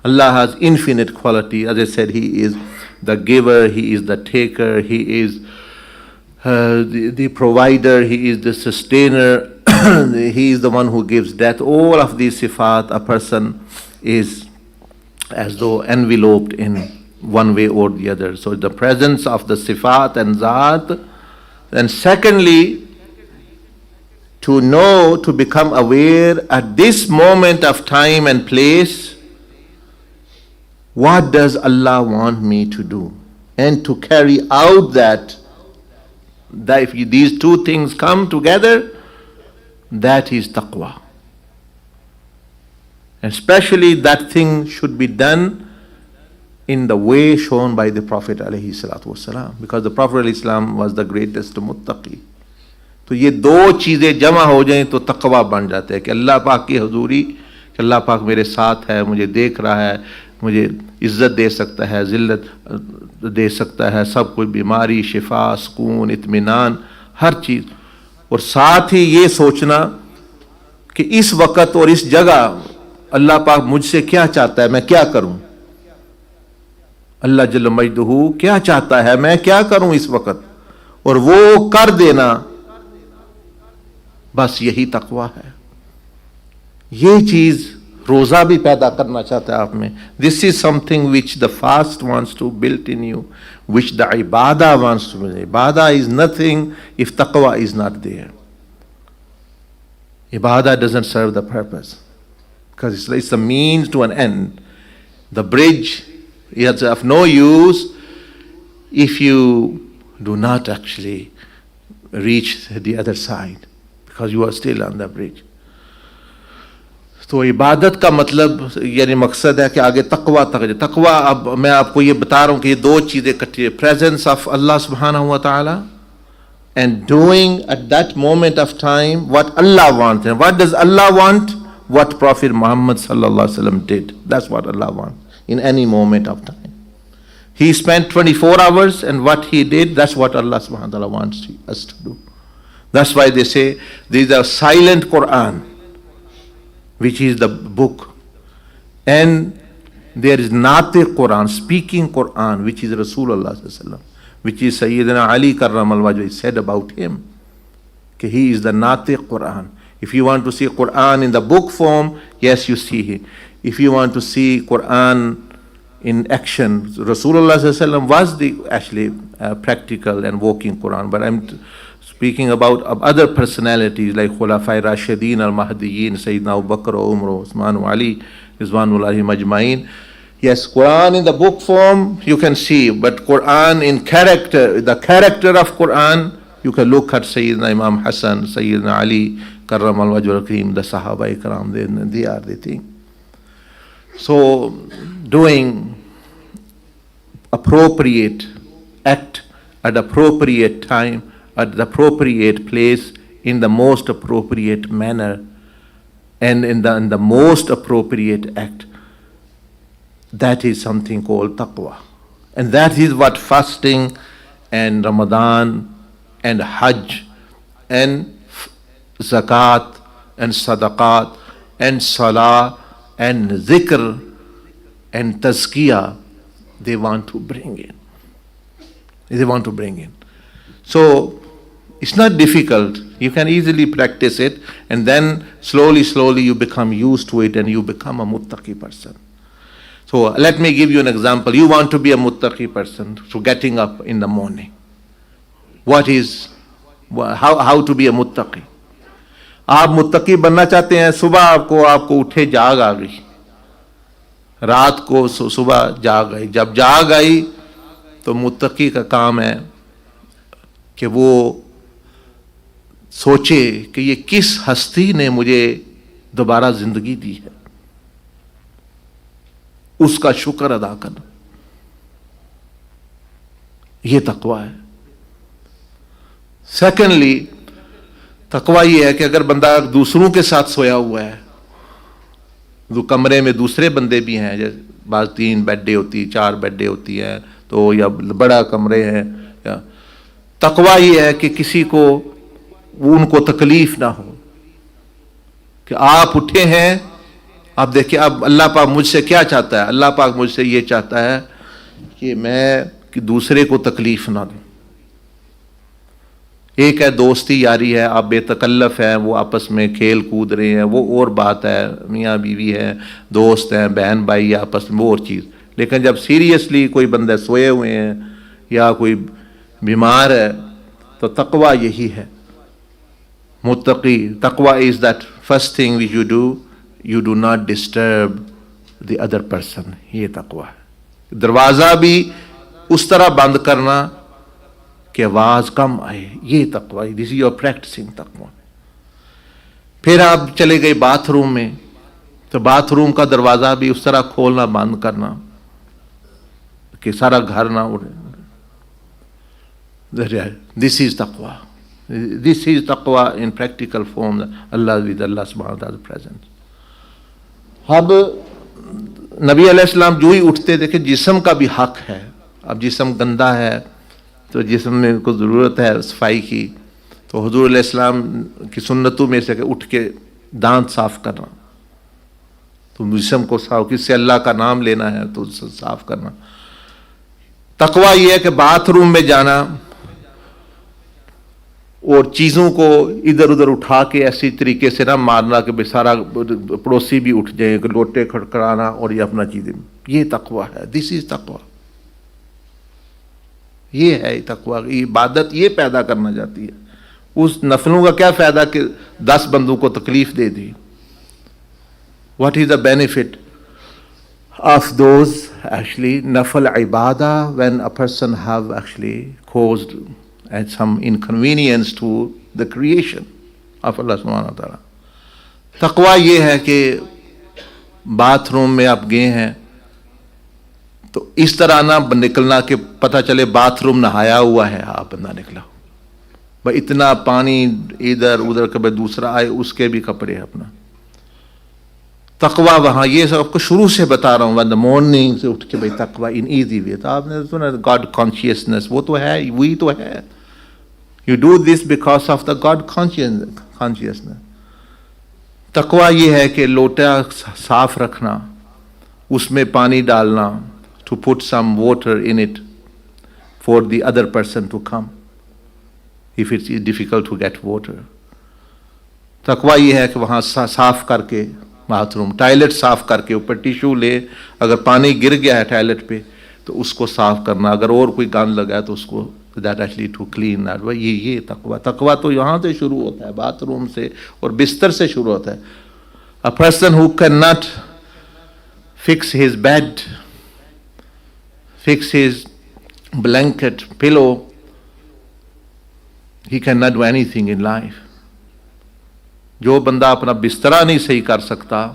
Allah has infinite quality. As I said, He is the giver, He is the taker, He is the provider, He is the sustainer, He is the one who gives death. All of these sifat, a person is as though enveloped in one way or the other. So the presence of the sifat and zat. And secondly, to know, to become aware at this moment of time and place, what does Allah want me to do? And to carry out that if these two things come together, that is taqwa. Especially that thing should be done in the way shown by the Prophet ﷺ, because the Prophet ﷺ was the greatest muttaqi. تو یہ دو چیزیں جمع ہو جائیں تو تقوی بن جاتا ہے کہ اللہ پاک کی حضوری، کہ اللہ پاک میرے ساتھ ہے، مجھے دیکھ رہا ہے، مجھے عزت دے سکتا ہے، ذلت دے سکتا ہے، سب کوئی بیماری، شفا، سکون، اطمینان، ہر چیز. اور ساتھ ہی یہ سوچنا کہ اس وقت اور اس جگہ اللہ پاک مجھ سے کیا چاہتا ہے، میں کیا کروں. اللہ جل مجدہ کیا چاہتا ہے، میں کیا کروں اس وقت، اور وہ کر دینا، بس یہی تقوی ہے. یہ چیز روزہ بھی پیدا کرنا چاہتا ہے آپ میں. This is something which the fast wants to build in you, which the عبادہ وانٹس ٹو بلڈ. عبادہ is nothing if taqwa is not there. Ibadah doesn't serve the purpose, because it's a means to an end. The bridge is of no use if you do not actually reach the other side, because you are still on the bridge. تو عبادت کا مطلب یعنی مقصد ہے کہ آگے تقوی تک. تقوی اب میں آپ کو یہ بتا رہا ہوں کہ یہ دو چیزیں اکٹھی ہے، presence of Allah subhanahu wa ta'ala and doing at that moment of time what Allah wants. And what does Allah want? What Prophet Muhammad sallallahu alaihi wasallam did. That's what Allah wants in any moment of time. He spent 24 hours and what he did, that's what Allah subhanahu wa ta'ala wants us to do. That's why they say there is a silent Quran, which is the book, and there is Natiq Quran, speaking Quran, which is Rasulullah sallallahu alaihi wasallam, which is Sayyidina Ali karramal wajh said about him, that he is the Natiq Quran. If you want to see Quran in the book form, yes, you see it. If you want to see Quran in action, Rasulullah sallallahu alaihi wasallam was the actually practical and walking Quran. But I'm speaking about other personalities like Khulafai Rashidin al-Mahdiyyin, Sayyidina Abu Bakr, Umar, Usman, Ali, Rizwanullahi Majma'in. Yes, Quran in the book form you can see, but Quran in character, the character of Quran, you can look at Sayyidina Imam Hassan, Sayyidina Ali, Karram al-Wajh al-Kareem, the Sahaba Ikram, they are the thing. So, doing appropriate act at appropriate time, at the appropriate place, in the most appropriate manner, and in the most appropriate act, that is something called taqwa. And that is what fasting and Ramadan and Hajj and zakat and sadaqat and salah and zikr and tazkiyah, they want to bring in. They want to bring in. So, it's not difficult. You can easily practice it, and then slowly you become used to it and you become a muttaqi person. So let me give you an example. You want to be a muttaqi person, so getting up in the morning. How to be a muttaqi? آپ متقی بننا چاہتے ہیں، صبح آپ کو اٹھے جاگ آ گئی، رات کو صبح جاگ آئی. جب جاگ آئی تو متقی کا کام ہے کہ وہ سوچے کہ یہ کس ہستی نے مجھے دوبارہ زندگی دی ہے، اس کا شکر ادا کرنا. یہ تقوی ہے. سیکنڈلی تقوی یہ ہے کہ اگر بندہ دوسروں کے ساتھ سویا ہوا ہے، جو کمرے میں دوسرے بندے بھی ہیں، جیسے بعض 3 بیڈیں ہوتی، 4 بیڈیں ہوتی ہیں، تو یا بڑا کمرے ہیں، یا تقوی یہ ہے کہ کسی کو ان کو تکلیف نہ ہو، کہ آپ اٹھے ہیں آپ دیکھیں اب اللہ پاک مجھ سے کیا چاہتا ہے؟ اللہ پاک مجھ سے یہ چاہتا ہے کہ میں دوسرے کو تکلیف نہ دوں. ایک ہے دوستی یاری ہے، آپ بے تکلف ہیں، وہ آپس میں کھیل کود رہے ہیں، وہ اور بات ہے، میاں بیوی ہے، دوست ہیں، بہن بھائی آپس میں، وہ اور چیز. لیکن جب سیریسلی کوئی بندے سوئے ہوئے ہیں یا کوئی بیمار ہے تو تقوی یہی ہے. متقی تقوی is that first thing which you do not disturb the other person. یہ تقوی ہے. دروازہ بھی اس طرح بند کرنا کہ آواز کم آئے، یہ تقوی. دس از یور پریکٹسنگ تقوی. پھر آپ چلے گئے باتھ روم میں تو باتھ روم کا دروازہ بھی اس طرح کھولنا بند کرنا کہ سارا گھر نہ اڑے. دس از تقوی. دس از تقوی ان پریکٹیکل فارم. اللہ سبحانہ وتعالی پریزنٹ. اب نبی علیہ السلام جو ہی اٹھتے دیکھے جسم کا بھی حق ہے. اب جسم گندا ہے تو جسم میں کو ضرورت ہے صفائی کی، تو حضور علیہ السلام کی سنتوں میں سے کہ اٹھ کے دانت صاف کرنا، تو جسم کو صاف، کس سے اللہ کا نام لینا ہے تو اس سے صاف کرنا. تقوی یہ ہے کہ باتھ روم میں جانا اور چیزوں کو ادھر ادھر اٹھا کے ایسی طریقے سے نہ مارنا کہ بے سارا پڑوسی بھی اٹھ جائیں، لوٹے کھڑکھڑانا اور یہ اپنا چیزیں. یہ تقوی ہے. دس از تقوی. یہ ہے تقوی. عبادت یہ پیدا کرنا چاہتی ہے. اس نفلوں کا کیا فائدہ کہ 10 بندوں کو تکلیف دے دی. What is the benefit of those actually نفل عبادہ when a person have actually caused some inconvenience to the creation of Allah subhanahu wa ta'ala. تقوی یہ ہے کہ باتھ روم میں آپ گئے ہیں تو اس طرح نہ نکلنا کہ پتہ چلے باتھ روم نہایا ہوا ہے، آپ نہ نکلا بھائی اتنا پانی ادھر ادھر کبھی دوسرا آئے اس کے بھی کپڑے اپنا. تقوی وہاں یہ سب آپ کو شروع سے بتا رہا ہوں. ون دا مارننگ سے اٹھ کے بھائی تقوی ان ایزی وے. تو آپ نے سنا گاڈ کانشیسنس، وہ تو ہے، وہی تو ہے. You do this because of the God consciousness. تقوی یہ ہے کہ لوٹا صاف رکھنا، اس میں پانی ڈالنا، to put some water in it for the other person to come if it's difficult to get water. تقوی یہ ہے کہ وہاں صاف کر کے باتھ روم، ٹائلٹ صاف کر کے اوپر ٹیشو لے، اگر پانی گر گیا ہے ٹائلٹ پہ تو اس کو صاف کرنا، اگر اور کوئی گند لگا ہے تو اس کو that actually to clean that. یہ تقوی. تقوی تو یہاں سے شروع ہوتا ہے، باتھ روم سے اور بستر سے شروع ہوتا ہے. A person who cannot fix his bed, fix his blanket, pillow, he cannot do anything in life. جو بندہ اپنا بسترا نہیں صحیح کر سکتا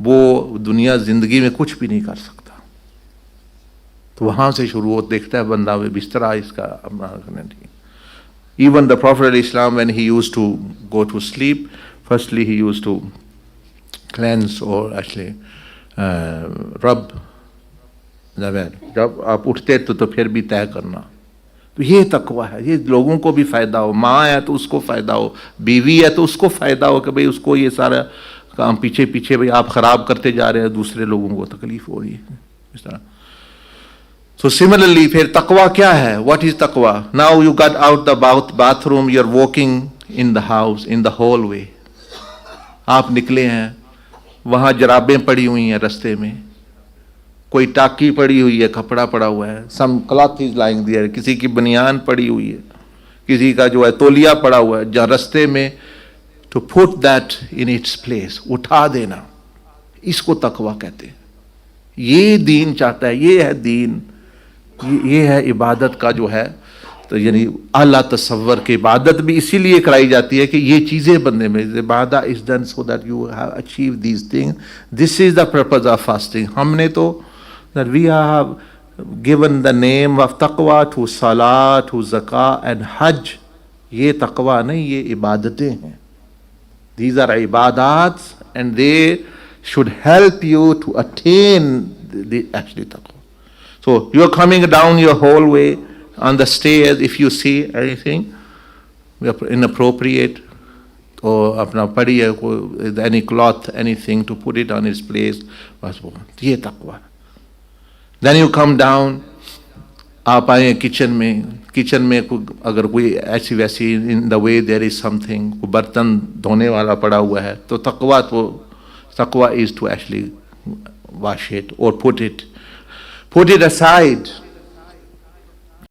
وہ دنیا زندگی میں کچھ بھی نہیں کر سکتا. تو وہاں سے شروع ہوتا دیکھتا ہے بندہ وہ بسترا اس کا اپنا نہیں. Even the Prophet علیہ السلام when he used to go to sleep, firstly he used to cleanse or actually rub the bed. جب آپ اٹھتے تو پھر بھی طے کرنا. تو یہ تقوی ہے. یہ لوگوں کو بھی فائدہ ہو، ماں ہے تو اس کو فائدہ ہو، بیوی ہے تو اس کو فائدہ ہو کہ بھئی اس کو یہ سارا کام پیچھے بھئی آپ خراب کرتے جا رہے ہیں، دوسرے لوگوں کو تکلیف ہو رہی ہے اس طرح. So similarly پھر تقوی کیا ہے؟ What is تقوی؟ Now you got out the bathroom, you're walking in the house, in the hallway. آپ نکلے ہیں، وہاں جرابیں پڑی ہوئی ہیں رستے میں، کوئی ٹاکی پڑی ہوئی ہے، کپڑا پڑا ہوا ہے، some cloth is lying there، کسی کی بنیان پڑی ہوئی ہے، کسی کا جو ہے تولیہ پڑا ہوا ہے جہاں رستے میں. to put that in its place، اٹھا دینا، اس کو تقوی کہتے ہیں. یہ دین چاہتا ہے، یہ ہے دین، یہ ہے عبادت کا جو ہے. تو یعنی اعلیٰ تصور کی عبادت بھی اسی لیے کرائی جاتی ہے کہ یہ چیزیں بندے میں عبادت is done so that you have achieved these things. This is the purpose of fasting. ہم نے تو that we have given the name of taqwa to salah, to zakah and hajj. یہ تقوی نہیں، یہ عبادتیں ہیں. These are عبادات and they should help you to attain the actually taqwa. So you're coming down your hallway, on the stairs, if you see anything inappropriate, اور اپنا پڑی ہے any cloth anything to put it on its place, بس وہ یہ تقویٰ. Then you come down, آپ آئیں kitchen میں اگر کوئی ایسی ویسی ان دا وے دیر از سم تھنگ، کوئی برتن دھونے والا پڑا ہوا ہے، تو تقویٰ از ٹو ایکچولی واش اٹ اور put it aside.